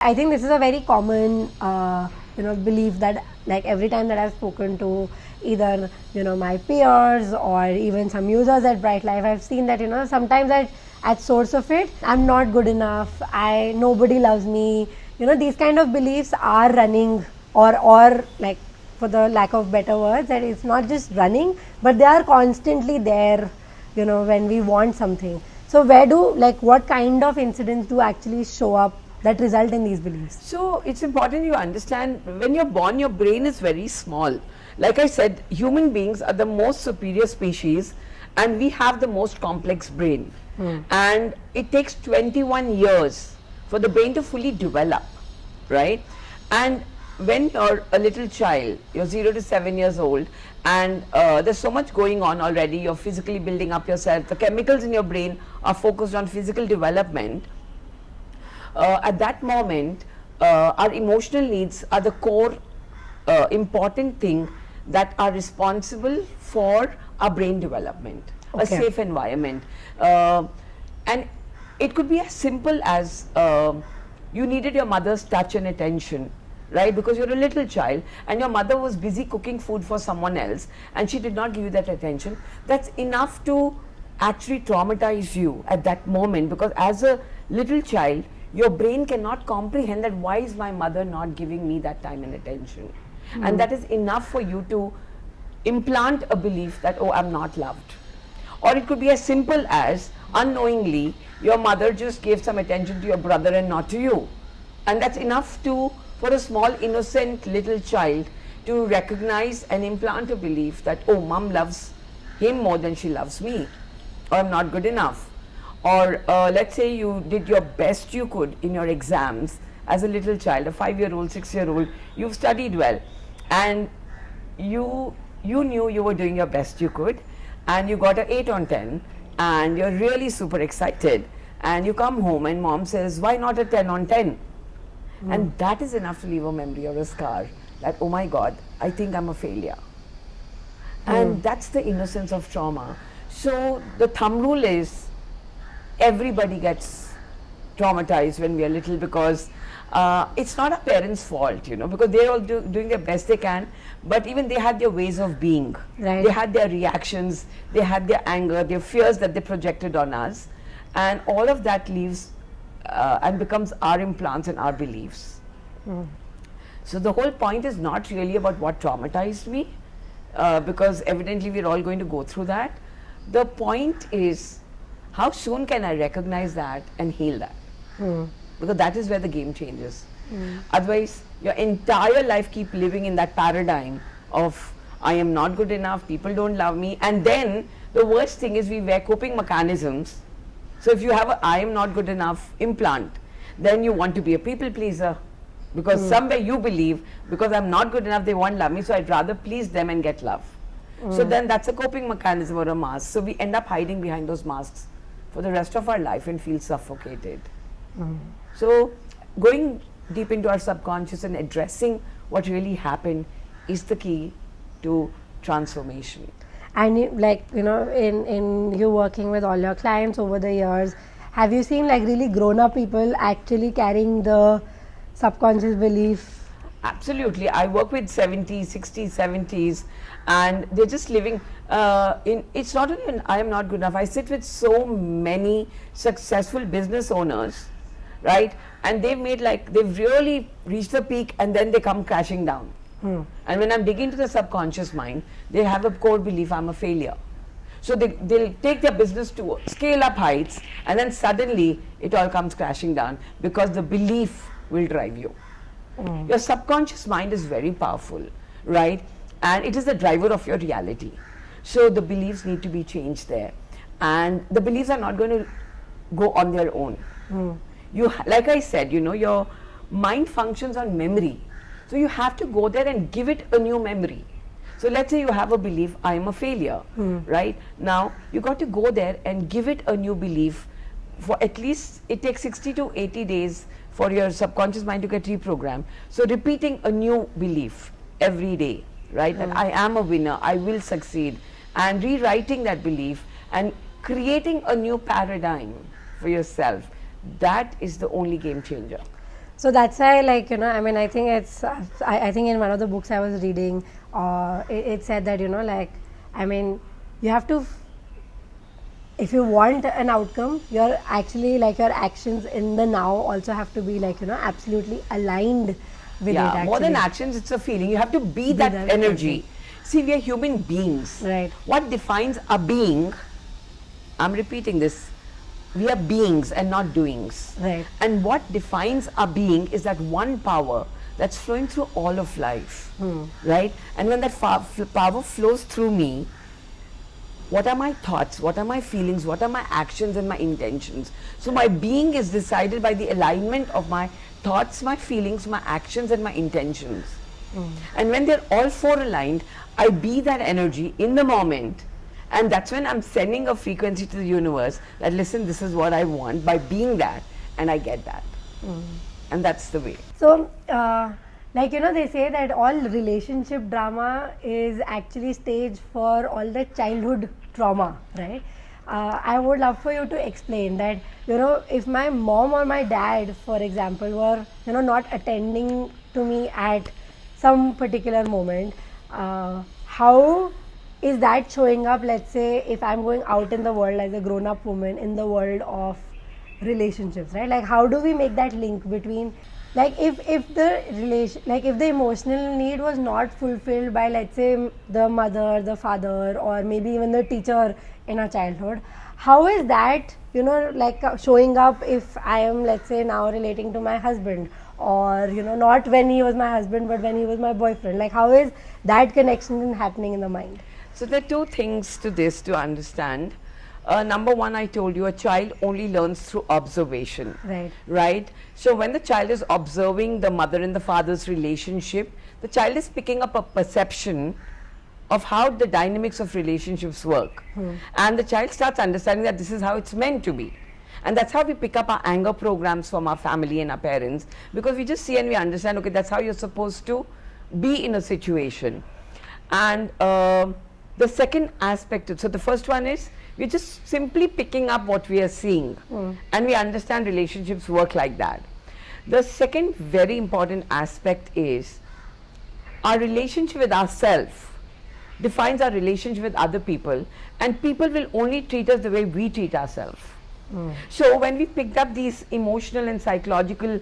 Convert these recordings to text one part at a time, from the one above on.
I think this is a very common, belief that like every time that I've spoken to either, my peers or even some users at Brightlife, I've seen that, sometimes at source of it, I'm not good enough. Nobody loves me. These kind of beliefs are running or like, for the lack of better words, that it's not just running, but they are constantly there, when we want something. So what kind of incidents do actually show up that result in these beliefs? So it's important you understand, when you're born, your brain is very small. Like I said, human beings are the most superior species and we have the most complex brain. And it takes 21 years for the brain to fully develop, right? And when you're a little child, you're 0 to 7 years old, and there's so much going on already, you're physically building up yourself, the chemicals in your brain are focused on physical development. At that moment, our emotional needs are the core important thing that are responsible for our brain development, a safe environment. And it could be as simple as you needed your mother's touch and attention, right? Because you're a little child and your mother was busy cooking food for someone else and she did not give you that attention. That's enough to actually traumatize you at that moment, because as a little child, your brain cannot comprehend that why is my mother not giving me that time and attention. And that is enough for you to implant a belief that, oh, I'm not loved. Or it could be as simple as unknowingly your mother just gave some attention to your brother and not to you. And that's enough for a small innocent little child to recognize and implant a belief that, oh, mom loves him more than she loves me, or I'm not good enough. Or let's say you did your best you could in your exams as a little child, a 5-year-old, 6-year-old, you've studied well and you knew you were doing your best you could and you got an 8 on 10 and you're really super excited and you come home and mom says, why not a 10 on 10? And that is enough to leave a memory or a scar that, oh my God, I think I'm a failure. And that's the innocence of trauma. So the thumb rule is, everybody gets traumatized when we are little, because it's not our parents' fault, because they're all doing their best they can, but even they had their ways of being. Right. They had their reactions, they had their anger, their fears that they projected on us, and all of that leaves and becomes our implants and our beliefs. So the whole point is not really about what traumatized me, because evidently we're all going to go through that. The point is, how soon can I recognize that and heal that? Because that is where the game changes. Otherwise, your entire life keep living in that paradigm of, I am not good enough, people don't love me. And then the worst thing is we wear coping mechanisms. So if you have a I am not good enough implant, then you want to be a people pleaser. Because somewhere you believe, because I'm not good enough, they won't love me, so I'd rather please them and get love. So then that's a coping mechanism or a mask. So we end up hiding behind those masks for the rest of our life and feel suffocated. So going deep into our subconscious and addressing what really happened is the key to transformation. And in you working with all your clients over the years, have you seen like really grown up people actually carrying the subconscious belief? Absolutely. I work with 70s, 60s, 70s, and they're just living it's not only I am not good enough. I sit with so many successful business owners, right? And they've really reached the peak and then they come crashing down. And when I'm digging into the subconscious mind, they have a core belief, I'm a failure. So they'll take their business to scale up heights and then suddenly it all comes crashing down because the belief will drive you. Your subconscious mind is very powerful, right? And it is the driver of your reality. So the beliefs need to be changed there. And the beliefs are not going to go on their own. Like I said, your mind functions on memory. So you have to go there and give it a new memory. So let's say you have a belief, I am a failure, right? Now you got to go there and give it a new belief. For at least, it takes 60 to 80 days for your subconscious mind to get reprogrammed. So repeating a new belief every day, right? That I am a winner, I will succeed, and rewriting that belief and creating a new paradigm for yourself. That is the only game changer. So that's why, like, I mean, I think it's, I think in one of the books I was reading, it said that, like, I mean, you have to, if you want an outcome, you're actually, like, your actions in the now also have to be, like, absolutely aligned with it, Yeah, actually. more than actions, it's a feeling. You have to be that that energy. See, we are human beings. Right. What defines a being, I'm repeating this, we are beings and not doings. Right. And what defines a being is that one power that's flowing through all of life, right? And when that power flows through me, what are my thoughts, what are my feelings, what are my actions and my intentions? So my being is decided by the alignment of my thoughts, my feelings, my actions and my intentions. And when they're all four aligned, I be that energy in the moment, and that's when I'm sending a frequency to the universe that, listen, this is what I want, by being that, and I get that. And that's the way. So, like, they say that all relationship drama is actually staged for all the childhood trauma, right? I would love for you to explain that, if my mom or my dad, for example, were, not attending to me at some particular moment, how is that showing up, let's say, if I'm going out in the world as a grown-up woman in the world of relationships, right? Like, how do we make that link between, like, if the relation, like, if the emotional need was not fulfilled by, let's say, the mother, the father, or maybe even the teacher in our childhood, how is that, like, showing up if I am, let's say, now relating to my husband, or, not when he was my husband but when he was my boyfriend? Like, how is that connection happening in the mind? So there are two things to this to understand. Number one, I told you, a child only learns through observation. Right. Right? So when the child is observing the mother and the father's relationship, the child is picking up a perception of how the dynamics of relationships work. And the child starts understanding that this is how it's meant to be. And that's how we pick up our anger programs from our family and our parents, because we just see and we understand, okay, that's how you're supposed to be in a situation. And the second aspect, so the first one is, we're just simply picking up what we are seeing, and we understand relationships work like that. The second very important aspect is, our relationship with ourselves defines our relationship with other people, and people will only treat us the way we treat ourselves. So when we picked up these emotional and psychological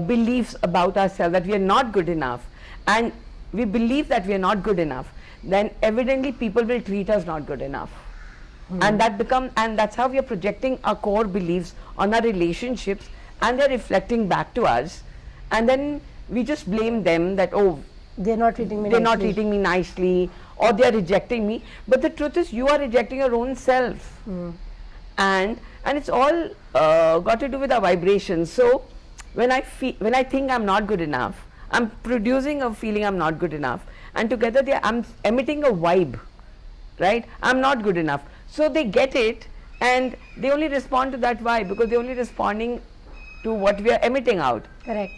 beliefs about ourselves, that we are not good enough, and we believe that we are not good enough, then evidently people will treat us not good enough. And that's how we are projecting our core beliefs on our relationships, and they're reflecting back to us, and then we just blame them that, oh, they're not treating me not treating me nicely, or they're rejecting me. But the truth is, you are rejecting your own self. And it's all got to do with our vibrations. So when I think I'm not good enough, I'm producing a feeling I'm not good enough, and together I'm emitting a vibe, right? I'm not good enough. So they get it, and they only respond to that vibe, because they're only responding to what we are emitting out. Correct.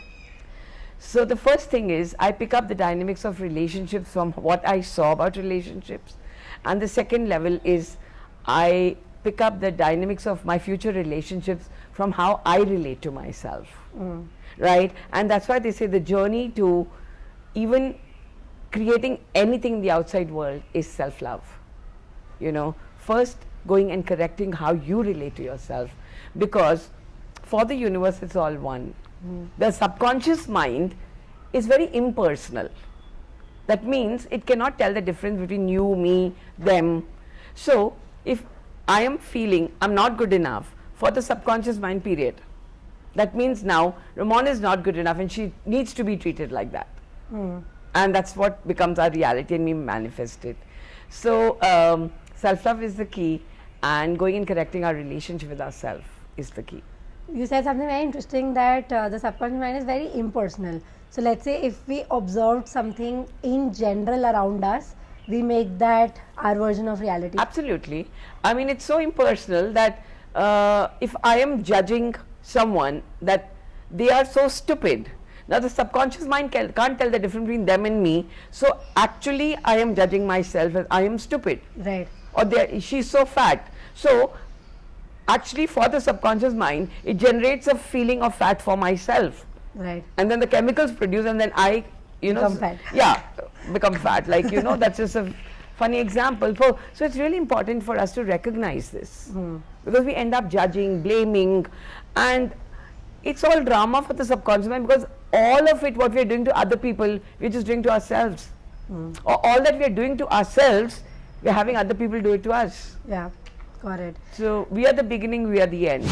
So the first thing is, I pick up the dynamics of relationships from what I saw about relationships, and the second level is, I pick up the dynamics of my future relationships from how I relate to myself, right? And that's why they say the journey to even creating anything in the outside world is self-love. First going and correcting how you relate to yourself, because for the universe it's all one. The subconscious mind is very impersonal. That means it cannot tell the difference between you, me, them. So if I am feeling I'm not good enough for the subconscious mind, period, that means now Ramon is not good enough and she needs to be treated like that. And that's what becomes our reality, and we manifest it. So self-love is the key, and going and correcting our relationship with ourselves is the key. You said something very interesting, that the subconscious mind is very impersonal. So let's say if we observed something in general around us, we make that our version of reality. Absolutely. I mean, it's so impersonal that if I am judging someone that they are so stupid, now the subconscious mind can't tell the difference between them and me, so actually I am judging myself as I am stupid. Right. Or she's so fat. So actually for the subconscious mind, it generates a feeling of fat for myself. Right. And then the chemicals produce, and then I, Become fat. Yeah, become fat. Like, that's just a funny example. So it's really important for us to recognize this, because we end up judging, blaming, and it's all drama for the subconscious mind, because all of it, what we're doing to other people, we're just doing to ourselves. Or all that we're doing to ourselves, we're having other people do it to us. Yeah, got it. So we are the beginning, we are the end.